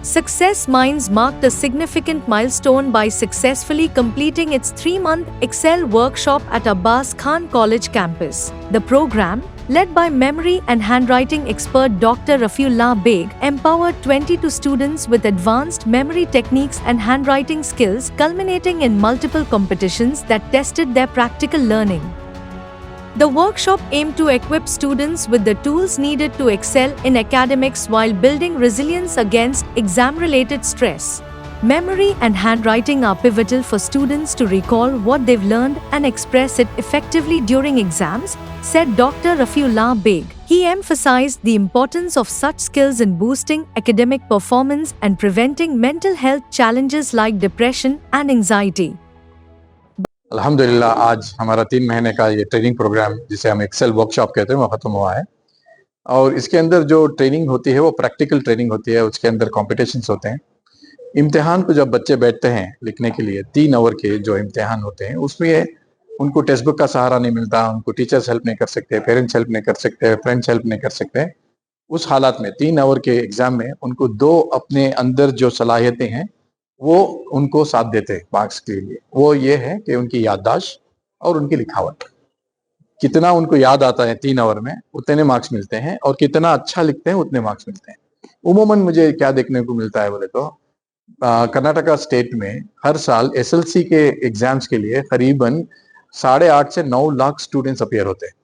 Success Minds marked a significant milestone by successfully completing its 3-month Excel workshop at Abbas Khan College campus. The program, led by memory and handwriting expert Dr. Rafiullah Beg, empowered 22 students with advanced memory techniques and handwriting skills, culminating in multiple competitions that tested their practical learning. The workshop aimed to equip students with the tools needed to excel in academics while building resilience against exam-related stress. Memory and handwriting are pivotal for students to recall what they've learned and express it effectively during exams, said Dr. Rafiullah Beg. He emphasized the importance of such skills in boosting academic performance and preventing mental health challenges like depression and anxiety. अल्हम्दुलिल्लाह आज हमारा 3 महीने का ये training programme जिसे हम Excel workshop कहते हैं वो ख़त्म हुआ है और इसके अंदर जो ट्रेनिंग होती है वो प्रैक्टिकल ट्रेनिंग होती है। उसके अंदर कॉम्पिटिशन्स होते हैं। इम्तिहान को जब बच्चे बैठते हैं लिखने के लिए 3 आवर के जो इम्तिहान होते हैं उसमें उनको टेक्स्ट बुक का सहारा नहीं मिलता, उनको टीचर्स हेल्प नहीं कर सकते, पेरेंट्स हेल्प नहीं कर सकते, फ्रेंड्स हेल्प नहीं कर सकते। उस हालात में 3 आवर के एग्जाम में उनको 2 अपने अंदर जो सलाहियतें हैं वो उनको साथ देते हैं मार्क्स के लिए। वो ये है कि उनकी याददाश्त और उनकी लिखावट, कितना उनको याद आता है 3 आवर में उतने मार्क्स मिलते हैं और कितना अच्छा लिखते हैं उतने मार्क्स मिलते हैं। उमूमन मुझे क्या देखने को मिलता है बोले तो कर्नाटका स्टेट में हर साल एसएलसी के एग्जाम्स के लिए करीबन 8.5 से 9 लाख स्टूडेंट्स अपीयर होते हैं।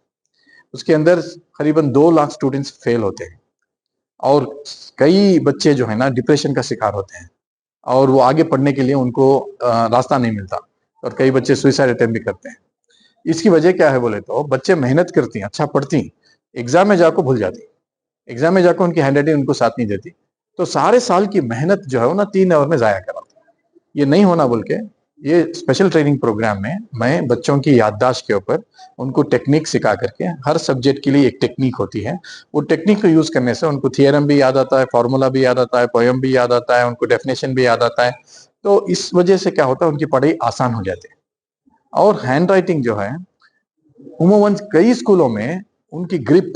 उसके अंदर करीबन 2 लाख स्टूडेंट्स फेल होते हैं और कई बच्चे जो है ना डिप्रेशन का शिकार होते हैं और वो आगे पढ़ने के लिए उनको रास्ता नहीं मिलता और कई बच्चे सुसाइड अटेम्प्ट भी करते हैं। इसकी वजह क्या है बोले तो बच्चे मेहनत करती हैं, अच्छा पढ़ती, एग्जाम में जाकर भूल जाती, एग्जाम में जाकर उनकी हैंडराइटिंग उनको साथ नहीं देती, तो सारे साल की मेहनत जो है वो ना 3 आवर में जाया कराती। ये नहीं होना बोल के ये स्पेशल ट्रेनिंग प्रोग्राम में मैं बच्चों की याददाश्त के ऊपर उनको टेक्निक सिखा करके, हर सब्जेक्ट के लिए एक टेक्निक होती है, वो टेक्निक को यूज करने से उनको थियरम भी याद आता है, फॉर्मूला भी याद आता है, पोयम भी याद आता है, उनको डेफिनेशन भी याद आता है। तो इस वजह से क्या होता है उनकी पढ़ाई आसान हो जाती है। और हैंड राइटिंग जो है उमूमन कई स्कूलों में उनकी ग्रिप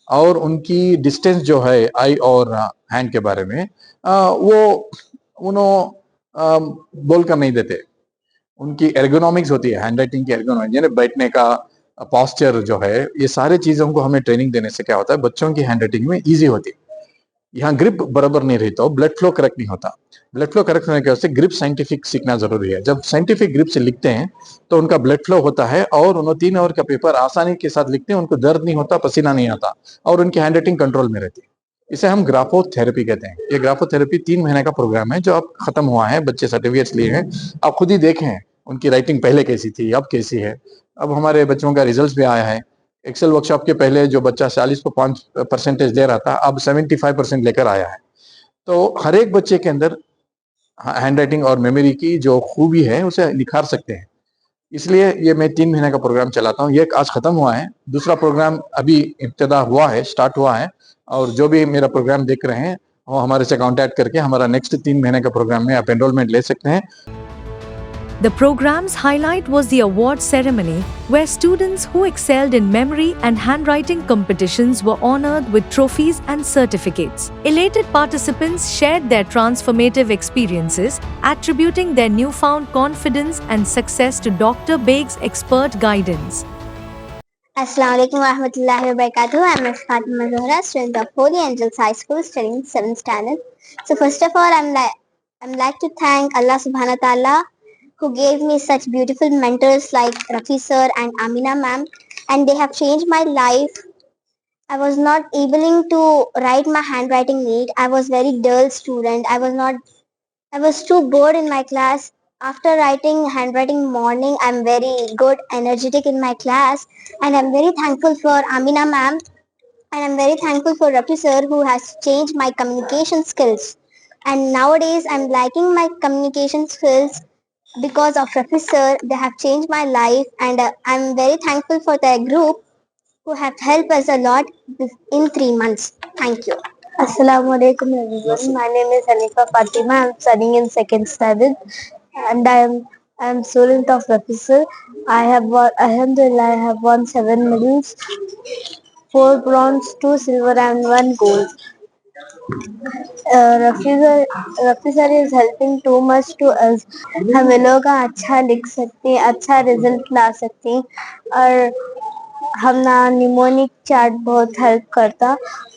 और उनकी डिस्टेंस जो है आई और हैंड के बारे में वो बोलकर नहीं देते। उनकी एर्गोनॉमिक्स होती है, हैंडराइटिंग की एर्गोनॉमिक्स यानी बैठने का पोस्चर जो है, ये सारे चीजों को हमें ट्रेनिंग देने से क्या होता है बच्चों की हैंडराइटिंग में इजी होती है। यहाँ ग्रिप बराबर नहीं रही तो ब्लड फ्लो करेक्ट नहीं होता। ब्लड फ्लो करेक्ट होने की वजह से ग्रिप साइंटिफिक सीखना जरूरी है। जब साइंटिफिक ग्रिप से लिखते हैं तो उनका ब्लड फ्लो होता है और उन्होंने 3 आवर का पेपर आसानी के साथ लिखते हैं, उनको दर्द नहीं होता, पसीना नहीं आता और उनकी हैंडराइटिंग कंट्रोल में रहती है। इसे हम ग्राफोथेरेपी कहते हैं। ये ग्राफोथेरेपी 3 महीने का प्रोग्राम है जो अब खत्म हुआ है, बच्चे सर्टिफिकेट्स लिए हैं। आप खुद ही देखें उनकी राइटिंग पहले कैसी थी अब कैसी है। अब हमारे बच्चों का रिजल्ट भी आया है। एक्सेल वर्कशॉप के पहले जो बच्चा 40 को 5% दे रहा था अब 75% लेकर आया है। तो हर एक बच्चे के अंदर हैंडराइटिंग और मेमोरी की जो खूबी है उसे निखार सकते हैं। इसलिए ये मैं 3 महीने का प्रोग्राम चलाता हूँ। ये आज खत्म हुआ है, दूसरा प्रोग्राम अभी इब्तिदा हुआ है, स्टार्ट हुआ है और जो भी मेरा प्रोग्राम देख रहे हैं वो हमारे से कांटेक्ट करके हमारा नेक्स्ट 3 महीने का प्रोग्राम में आप एनरोलमेंट ले सकते हैं। The program's highlight was the award ceremony, where students who excelled in memory and handwriting competitions were honored with trophies and certificates. Elated participants shared their transformative experiences, attributing their newfound confidence and success to Dr. Beg's expert guidance. Assalamu alaikum wa rahmatullahi wa barakatuh. I am Fatima Zohra, student of Holy Angels High School, studying 7th standard. So first of all, I'm like to thank Allah Subhanahu wa Taala, who gave me such beautiful mentors like Rafi sir and Amina ma'am, and they have changed my life. I was not able to write my handwriting neat. I was very dull student. I was too bored in my class. After writing handwriting morning, I'm very good, energetic in my class, and I'm very thankful for Amina ma'am, and I'm very thankful for Rafi sir who has changed my communication skills. And nowadays, I'm liking my communication skills because of Rafi sir. They have changed my life, and I'm very thankful for their group who have helped us a lot in 3 months. Thank you. Assalamu alaikum everyone. My name is Hanifa Fatima. I'm studying in 2nd standard, and I am student of Rafi sir. Alhamdulillah, I have won 7 medals, 4 bronze, 2 silver, and 1 gold. Rafi sir is helping too much to us. हम ये लोग का अच्छा लिख सकते हैं, अच्छा result ला सकते हैं. और हम ना निमोनिक चार्ट बहुत हेल्प करता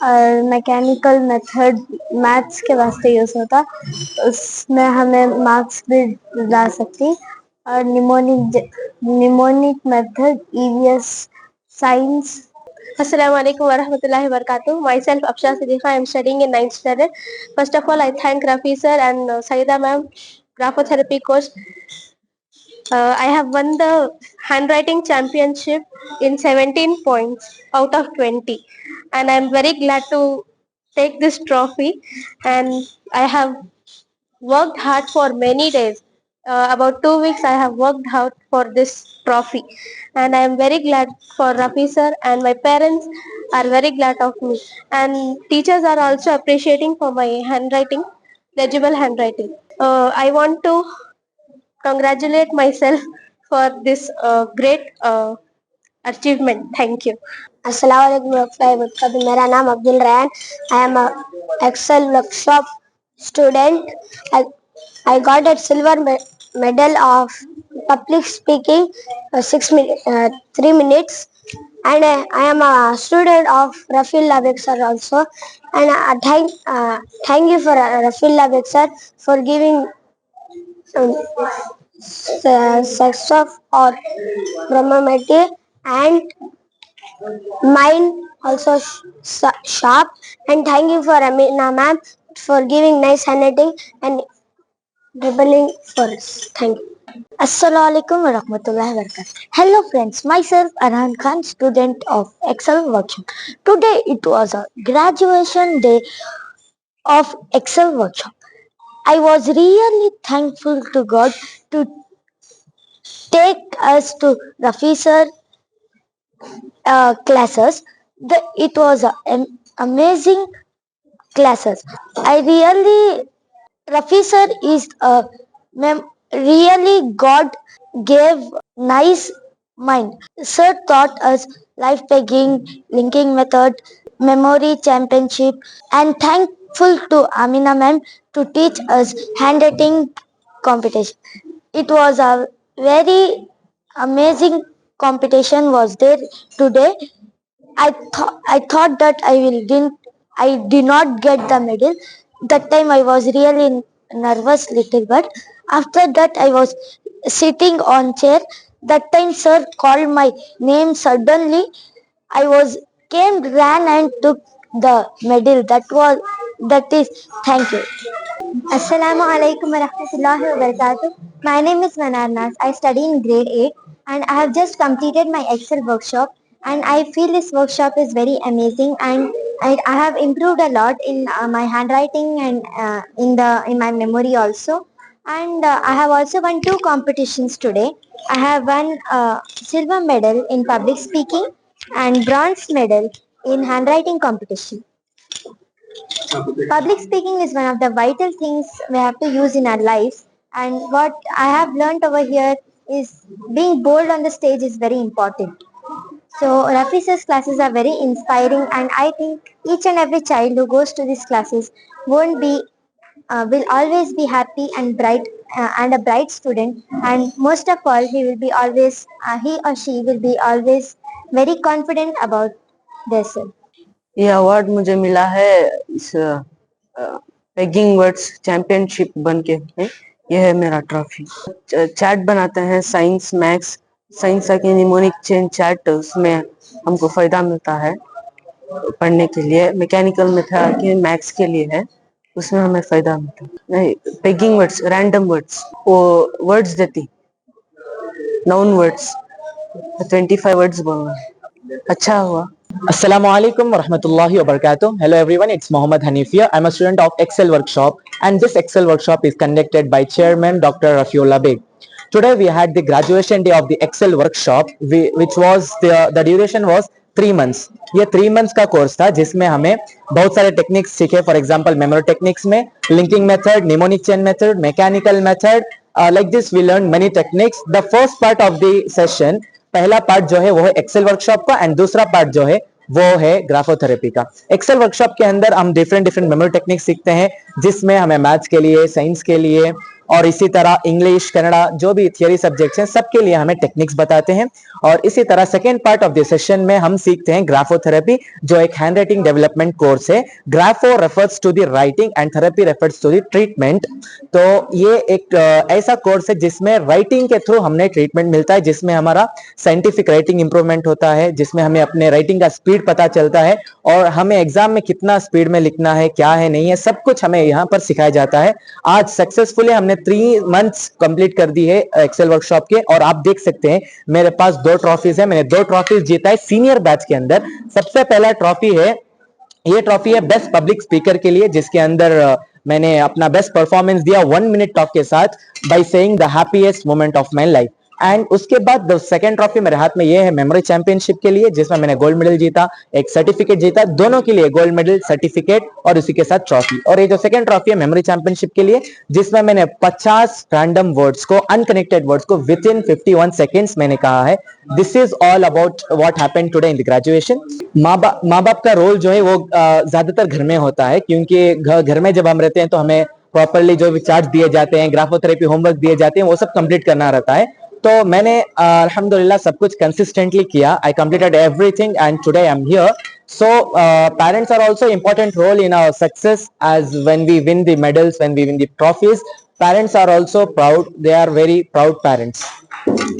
और मैकेनिकल मेथड मैथ्स के वास्ते यूज होता. उसमें हमें मार्क्स भी ला सकती. और mnemonic method EVS science. Assalamualaikum warahmatullahi wabarakatuh. Myself Aksha Siddiqa. I am studying in 9th standard. First of all, I thank Rafi sir and Saida ma'am, graphotherapy coach. I have won the handwriting championship in 17 points out of 20, and I am very glad to take this trophy. And I have worked hard for many days. About 2 weeks I have worked hard for this trophy, and I am very glad for Rafi sir, and my parents are very glad of me, and teachers are also appreciating for my handwriting, legible handwriting. I want to congratulate myself for this great achievement. Thank you. अस्सलाम वालेकुम. मेरा नाम अब्दुल रैन. I am Excel workshop student. I got a silver medal of public speaking, 3 minutes, and I am a student of Rafil Labek sir also. And thank you for Rafil Labek sir for giving sex of or promotive and mind also sharp. And thank you for Amina ma'am for giving nice handwriting and dribbling for us. Thank you. Assalamualaikum warahmatullahi wabarakatuh. Hello friends, myself Arhan Khan, student of Excel Workshop. Today it was a graduation day of Excel Workshop. I was really thankful to God to take us to Rafi sir classes. It was an amazing classes. I really Rafi sir is a really God gave nice mind. Sir taught us life pegging, linking method, memory championship, and thankful to Amina ma'am to teach us handwriting competition. It was a very amazing competition was there today. I thought that I did not get the medal. That time I was really nervous little but after that I was sitting on chair. That time sir called my name suddenly. I was came ran and took the medal. That is thank you. Assalamu alaikum warahmatullahi wabarakatuh. My name is Manar Nas. I study in grade 8 and I have just completed my Excel workshop, and I feel this workshop is very amazing, and I have improved a lot in my handwriting and in my memory also. And I have also won 2 competitions today. I have won a silver medal in public speaking and bronze medal in handwriting competition. Public speaking is one of the vital things we have to use in our lives, and what I have learned over here is being bold on the stage is very important. So Rafi sir's classes are very inspiring, and I think each and every child who goes to these classes won't be will always be happy and bright and a bright student, and most of all he or she will be always very confident about themselves. ये award मुझे मिला है इस pegging words championship बन के है। यह है मेरा ट्रॉफी। चैट बनाते हैं साइंस मैथ्स साइंस की निमोनिक चेन चैट, उसमें हमको फायदा मिलता है पढ़ने के लिए। मैकेनिकल मेथड के मैथ्स के लिए है, उसमें हमें फायदा मिलता है। नहीं, पेगिंग वर्ड्स रैंडम वर्ड्स वो वर्ड्स देती नाउन वर्ड्स 25 वर्ड्स बोलना, अच्छा हुआ। Assalamualaikum warahmatullahi wabarakatuh. Hello everyone, it's Mohammad Hanifia. I'm a student of Excel Workshop, and this Excel Workshop is conducted by Chairman Dr. Rafiullah Beg. Today we had the graduation day of the Excel Workshop, which was the duration was 3 months. ये 3 months का course था जिसमें हमें बहुत सारे techniques सीखे। For example memory techniques में linking method, mnemonic chain method, mechanical method, like this we learned many techniques. The first part of the session, पहला पार्ट जो है वो है एक्सेल वर्कशॉप का, एंड दूसरा पार्ट जो है वो है ग्राफोथेरेपी का। एक्सेल वर्कशॉप के अंदर हम डिफरेंट मेमोरी टेक्निक सीखते हैं, जिसमें हमें मैथ्स के लिए, साइंस के लिए और इसी तरह इंग्लिश, कन्नड़ा, जो भी थियरी सब्जेक्ट्स हैं सबके लिए हमें टेक्निक्स बताते हैं। और इसी तरह second part of the session में हम सीखते हैं ग्राफोथेरेपी, जो एक हैंड राइटिंग डेवलपमेंट कोर्स है। Grapho refers to the writing and therapy refers to the treatment. तो ये एक ऐसा कोर्स है जिसमें राइटिंग के थ्रू हमने ट्रीटमेंट मिलता है, जिसमें हमारा साइंटिफिक राइटिंग इंप्रूवमेंट होता है, जिसमें हमें अपने राइटिंग का स्पीड पता चलता है और हमें एग्जाम में कितना स्पीड में लिखना है, क्या है, नहीं है, सब कुछ हमें यहाँ पर सिखाया जाता है। आज सक्सेसफुली हमने 3 मंथ्स कंप्लीट कर दी है एक्सेल वर्कशॉप के, और आप देख सकते हैं मेरे पास 2 ट्रॉफीज है। मैंने 2 ट्रॉफीज जीता है सीनियर बैच के अंदर। सबसे पहला ट्रॉफी है, ये ट्रॉफी है बेस्ट पब्लिक स्पीकर के लिए, जिसके अंदर मैंने अपना बेस्ट परफॉर्मेंस दिया 1 मिनट टॉक के साथ, by saying the happiest moment of my life. And उसके बाद सेकंड ट्रॉफी मेरे हाथ में ये है मेमोरी चैंपियनशिप के लिए, जिसमें मैंने गोल्ड मेडल जीता, एक सर्टिफिकेट जीता, दोनों के लिए गोल्ड मेडल, सर्टिफिकेट और उसी के साथ ट्रॉफी। और ये जो सेकंड ट्रॉफी है मेमोरी चैंपियनशिप के लिए, जिसमें मैंने 50 रैंडम वर्ड्स को, अनकनेक्टेड वर्ड्स को विद इन 51 सेकेंड्स मैंने कहा है। This is all about what happened today in the graduation. माँ बाप का रोल जो है वो ज्यादातर घर में होता है, क्योंकि घर में जब हम रहते हैं तो हमें प्रॉपरली जो भी चार्ज दिए जाते हैं, ग्राफोथेरेपी होमवर्क दिए जाते हैं, वो सब कंप्लीट करना रहता है। तो मैंने अल्हम्दुलिल्लाह सब कुछ कंसिस्टेंटली किया। I completed everything and today I am here. So parents are also important role in our success, as when we win the medals, when we win the trophies, parents are also proud. They are very proud parents.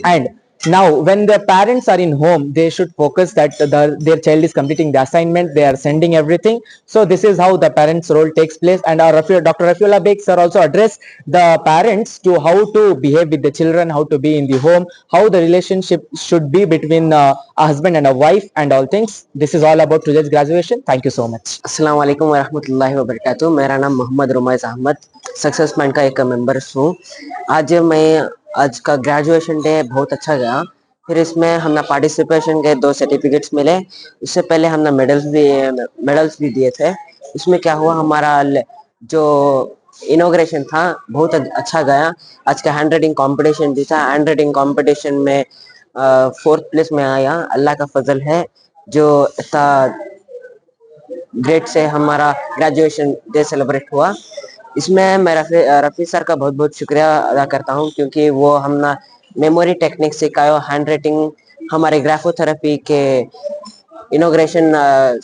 And now when the parents are in home, they should focus that their child is completing the assignment, they are sending everything. So this is how the parents role takes place. And our Dr. Rafiullah Beg sir also address the parents to how to behave with the children, how to be in the home, how the relationship should be between a husband and a wife and all things. This is all about today's graduation. Thank you so much. अस्सलाम वालेकुम वरहमतुल्लाहि वबरकातुहू। मेरा नाम Mohammad रुमैज़ Ahmad, success mind का एक member हूँ। आज का ग्रेजुएशन डे बहुत अच्छा गया। फिर इसमें हमने पार्टिसिपेशन के 2 सर्टिफिकेट्स मिले। इससे पहले हमने मेडल्स भी दिए थे। इसमें क्या हुआ, हमारा जो इनॉग्रेशन था बहुत अच्छा गया। आज का हैंड राइटिंग कॉम्पिटिशन भी था। हैंड राइटिंग कॉम्पिटिशन में 4th प्लेस में आया। अल्लाह का फजल है जो इतना ग्रेट से हमारा ग्रेजुएशन डे सेलिब्रेट हुआ। इसमें मैं रफ़ी सर का बहुत बहुत शुक्रिया अदा करता हूँ, क्योंकि वो हमने मेमोरी टेक्निक सिखाया। हैंड राइटिंग हमारे ग्राफोथेरेपी के इनॉग्रेशन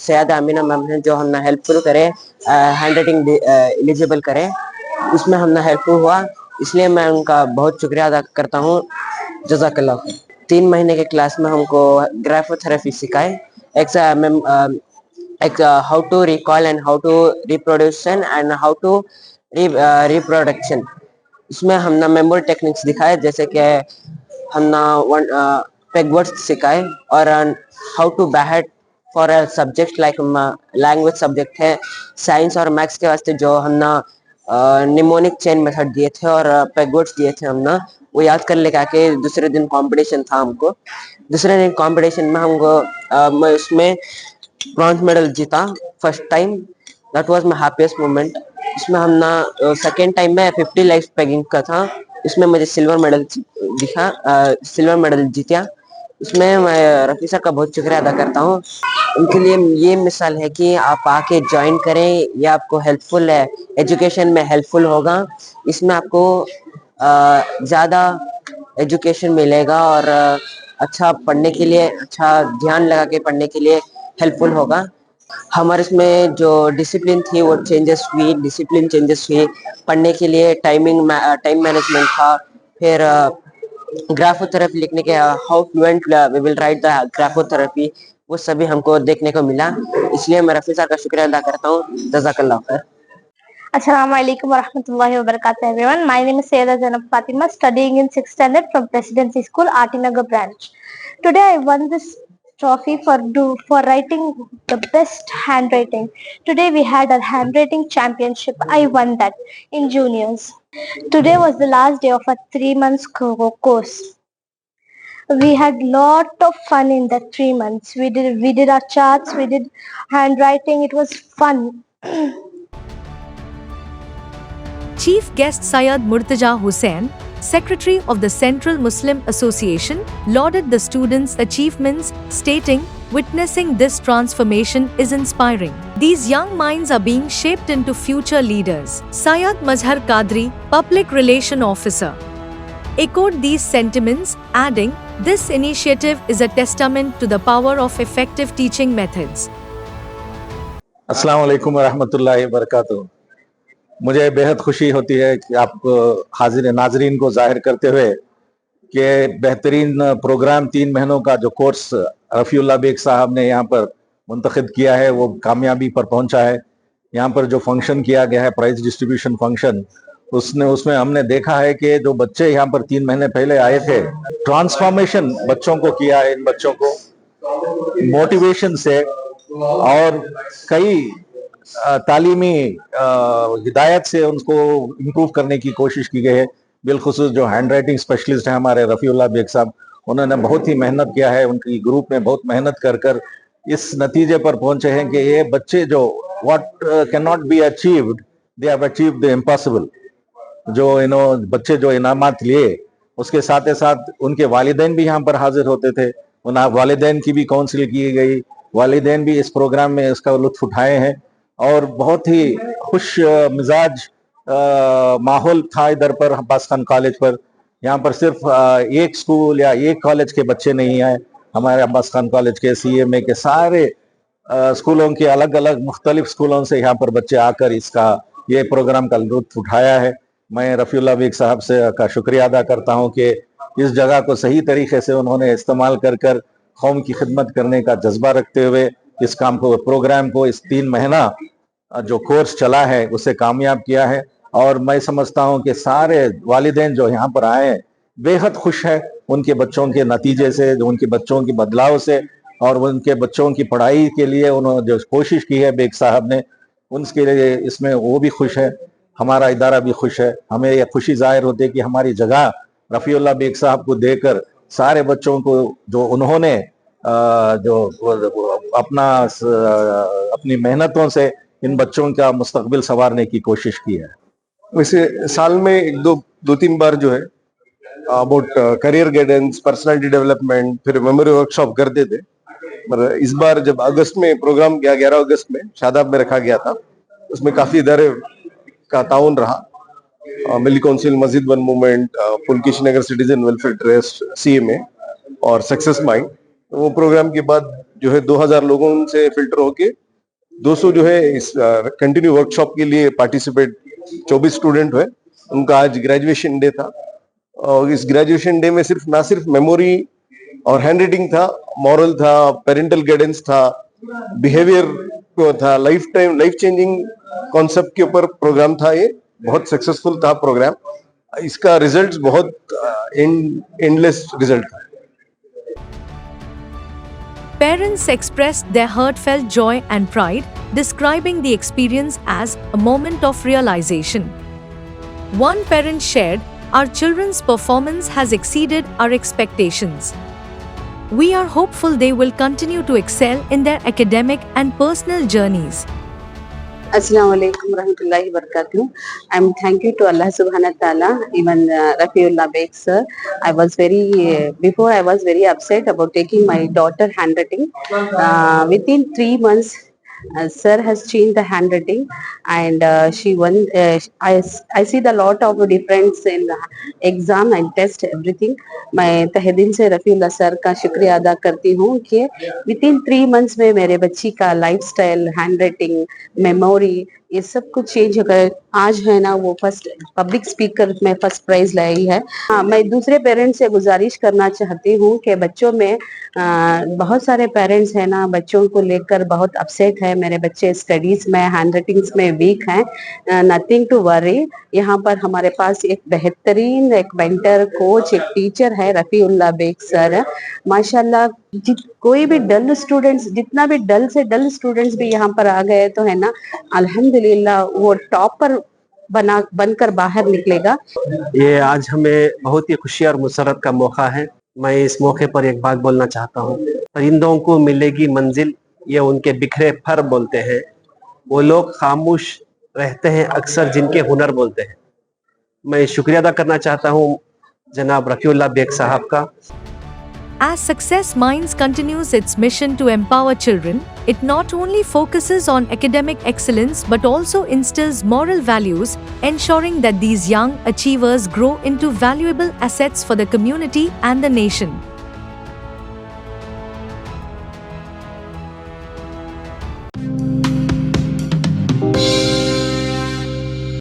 सैयदा अमीना मैम ने जो हमने हेल्पफुल करे, हैंड राइटिंग एलिजिबल करे, उसमें हमने हेल्पफुल हुआ। इसलिए मैं उनका बहुत शुक्रिया अदा करता हूँ। जज़ाकल्लाह। 3 महीने के क्लास में हमको ग्राफोथेरेपी सिखाए, how to recall and how to reproduction and how to reproduction। इसमें हमने मेमोरी टेक्निक्स दिखाए, जैसे कि हमने पेग वर्ड्स सिखाए और how to behave for a subject like language subject है। साइंस और मैथ्स के वास्ते जो हमने निमोनिक चेन मेथड दिए थे और पेग वर्ड्स दिए थे, हमने वो याद कर लेके आके दूसरे दिन कंपटीशन था हमको। दूसरे दिन कंपटीशन में मैं उसमें ब्रॉन्ज मेडल जीता first time. That was my happiest moment. इसमें हमने सेकेंड टाइम में 50 लाइफ पेगिंग का था, इसमें मुझे सिल्वर मेडल जीता। इसमें मैं रफ़ी सर का बहुत शुक्रिया अदा करता हूँ। उनके लिए ये मिसाल है कि आप आके ज्वाइन करें, ये आपको हेल्पफुल है, एजुकेशन में हेल्पफुल होगा। इसमें आपको ज़्यादा एजुकेशन मिलेगा और अच्छा पढ़ने के लिए, अच्छा ध्यान लगा के पढ़ने के लिए हेल्पफुल होगा। हमारे इसमें जो डिसिप्लिन थी वो डिसिप्लिन चेंजेस हुई। पढ़ने के लिए टाइम मैनेजमेंट था। फिर ग्राफोथेरेपी लिखने के how fluent we will write the graphotherapy, वो सभी हमको देखने को मिला। इसलिए मैं रफ़ी सर का शुक्रिया अदा करता हूँ। जज़ाकल्लाह खैर। Assalamualaikum warahmatullahi wabarakatuh everyone. My name is Sayyida Zainab Fatima, studying in 6th standard from Presidency School, Atinagar branch. Today I won this trophy for writing the best handwriting. Today we had a handwriting championship. I won that in juniors. Today was the last day of a 3 months course. We had lot of fun in that 3 months. We did our charts, we did handwriting. It was fun. Chief Guest Syed Murtaja Hussain, Secretary of the Central Muslim Association, lauded the students' achievements, stating, Witnessing this transformation is inspiring. These young minds are being shaped into future leaders. Syed Mazhar Qadri, Public Relation Officer, echoed these sentiments, adding, "This initiative is a testament to the power of effective teaching methods." अस्सलाम वालेकुम रहमतुल्लाहि व बरकातुहू। मुझे बेहद खुशी होती है कि आप हाजिर नाजरीन को जाहिर करते हुए कि बेहतरीन प्रोग्राम 3 महीनों का जो कोर्स रफ़ीउल्लाह बेग साहब ने यहाँ पर मुंतखब किया है वो कामयाबी पर पहुंचा है। यहाँ पर जो फंक्शन किया गया है प्राइज डिस्ट्रीब्यूशन फंक्शन, उसमें हमने देखा है कि जो बच्चे यहाँ पर 3 महीने पहले आए थे, ट्रांसफॉर्मेशन बच्चों को किया है। इन बच्चों को मोटिवेशन से और कई तालीमी हिदायत से उनको इम्प्रूव करने की कोशिश की गई है। बिलखुसूस जो हैंड राइटिंग स्पेशलिस्ट हैं हमारे रफ़ीउल्लाह बेग साहब, उन्होंने बहुत ही मेहनत किया है। उनकी ग्रुप ने बहुत मेहनत कर कर इस नतीजे पर पहुंचे हैं कि ये बच्चे जो what can not be achieved, they have achieved the impossible. जो बच्चे जो इनामात लिए, उसके साथ ही साथ उनके वालिदैन भी यहाँ पर हाजिर होते थे। उन वालिदैन की भी काउंसिल की गई, वालिदैन भी इस प्रोग्राम में इसका लुत्फ उठाए हैं और बहुत ही खुश मिजाज माहौल था इधर पर अब्बास खान कॉलेज पर। यहाँ पर सिर्फ एक स्कूल या एक कॉलेज के बच्चे नहीं आए, हमारे अब्बास खान कॉलेज के CMA के सारे स्कूलों के अलग अलग मुख्तलिफ स्कूलों से यहाँ पर बच्चे आकर इसका ये प्रोग्राम का लुत्फ उठाया है। मैं रफ़ीउल्लाह बेग साहब से का शुक्रिया अदा करता हूँ कि इस जगह को सही तरीके से उन्होंने इस्तेमाल कर कर कौम की खिदमत करने का जज्बा रखते हुए इस काम को, प्रोग्राम को, इस 3 महीना जो कोर्स चला है उसे कामयाब किया है। और मैं समझता हूँ कि सारे वालिदैन जो यहाँ पर आए बेहद खुश है उनके बच्चों के नतीजे से, जो उनके बच्चों के बदलाव से और उनके बच्चों की पढ़ाई के लिए उन्होंने जो कोशिश की है बेग साहब ने, उनके लिए इसमें वो भी खुश है, हमारा इदारा भी खुश है। हमें यह खुशी जाहिर होती है कि हमारी जगह रफ़ीउल्लाह बेग साहब को देकर सारे बच्चों को जो उन्होंने जो अपनी मेहनतों से इन बच्चों का मुस्तकबिल संवारने की कोशिश की है। वैसे साल में 1-2-3 बार जो है about career guidance, personality development, फिर मेमोरी वर्कशॉप करते थे। पर इस बार जब अगस्त में प्रोग्राम किया, 11 अगस्त में शादाब में रखा गया था, उसमें काफी इदारे का ताउन रहा। मिली काउंसिल, मस्जिद वन मूवमेंट, पुलकेश नगर सिटीजन वेलफेयर ट्रस्ट, CMA और सक्सेस माइंड। वो प्रोग्राम के बाद जो है 2000 लोगों से फिल्टर होके 200 जो है इस कंटिन्यू वर्कशॉप के लिए पार्टिसिपेट 24 स्टूडेंट हुए। उनका आज ग्रेजुएशन डे था और इस ग्रेजुएशन डे में ना सिर्फ मेमोरी और हैंड राइटिंग था, मॉरल था, पेरेंटल गाइडेंस था, बिहेवियर को था, लाइफ चेंजिंग कॉन्सेप्ट के ऊपर प्रोग्राम था। ये बहुत सक्सेसफुल था प्रोग्राम। इसका रिजल्ट बहुत एंडलेस रिजल्ट था। Parents expressed their heartfelt joy and pride, describing the experience as a moment of realization. One parent shared, "Our children's performance has exceeded our expectations. We are hopeful they will continue to excel in their academic and personal journeys." Assalamu alaikum warahmatullahi wabarakatuh. I'm thank you to Allah subhanahu wa ta'ala, even Rafeeullah Beg sir. Before I was very upset about taking my daughter handwriting. Within 3 months, sir has changed the handwriting and she won. I see the lot of difference in the exam and test everything. मैं तहे दिल से Rafiullah sir का शुक्रिया अदा करती हूँ कि विदिन 3 मंथ्स में मेरे बच्ची का लाइफस्टाइल, हैंडराइटिंग, मेमोरी ये सब कुछ चेंज हो गया। आज है ना वो फर्स्ट पब्लिक स्पीकर में फर्स्ट प्राइज लाई है। मैं दूसरे पेरेंट्स से गुजारिश करना चाहती हूँ कि बच्चों में बहुत सारे पेरेंट्स हैं ना बच्चों को लेकर बहुत अपसेट है, मेरे बच्चे स्टडीज में, हैंडराइटिंग्स में वीक हैं। नथिंग टू वरी, यहाँ पर हमारे पास एक बेहतरीन एक मेंटर, कोच, एक टीचर है रफ़ीउल्लाह बेग सर। माशाल्लाह कोई भी डल स्टूडेंट्स, जितना भी डल से डल स्टूडेंट्स भी यहाँ पर आ गए तो है ना अल्हम्दुलिल्लाह वो टॉपर बनकर बाहर निकलेगा। ये आज हमें बहुत ही खुशी और मुसरत का मौका है। मैं इस मौके पर एक बात बोलना चाहता हूँ। परिंदों को मिलेगी मंजिल, ये उनके बिखरे फर बोलते हैं। वो लोग खामोश रहते हैं अक्सर जिनके हुनर बोलते हैं। मैं शुक्रिया अदा करना चाहता हूँ जनाब रफ़ीउल्लाह बेग साहब का। As Success Minds continues its mission to empower children, it not only focuses on academic excellence but also instills moral values, ensuring that these young achievers grow into valuable assets for the community and the nation.